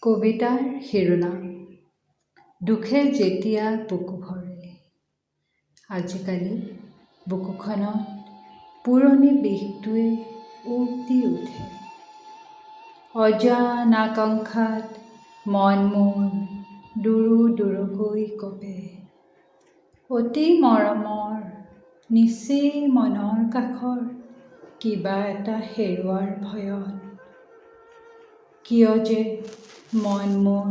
কবিতাৰ শিৰোনাম দুখে যেতিয়া বুকু ভৰে। আজিকালি বুকুখনত পুৰণি বিষটোৱে উক দি উঠে। অজান আকাংক্ষাত মন মোৰ দুৰো দুৰোকৈ কঁপে। অতি মৰমৰ নিচেই মনৰ কাষৰ কিবা এটা হেৰুৱাৰ ভয়ত। কিয় যে মন মোৰ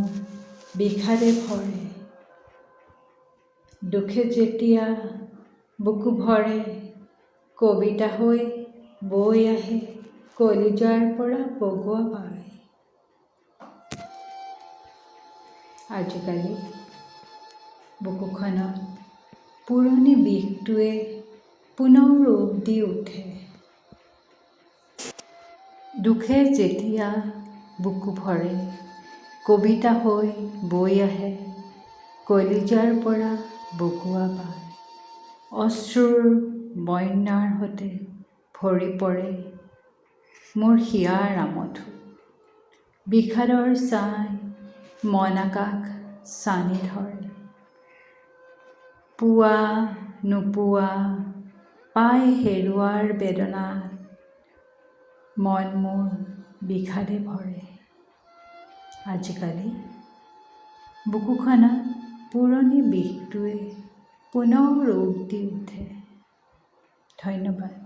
বিষাদে ভৰে। দুখে যেতিয়া বুকু ভৰে, কবিতা হৈ বৈ আহে কলিজাৰ পৰা বগোৱা পাই। আজিকালি বুকুখনত পুৰণি বিষটোৱে পুনৰ উক দি উঠে। দুখে যেতিয়া বুকু ভৰে, কবিতা হৈ বৈ আহে কলিজাৰ পৰা বগোৱা পাই। অশ্ৰুৰ বন্যাৰ সতে ভৰি পৰে মোৰ হিয়াৰ আমঠু। বিষাদৰ ছাই মন আকাশ ছানি ধৰে। পোৱা নোপোৱা পাই হেৰুৱাৰ বেদনাত মন মোৰ বিষাদে ভৰে। আজিকালি বুকুখনত পুৰণি বিষটোৱে পুনৰ উক দি উঠে। ধন্যবাদ।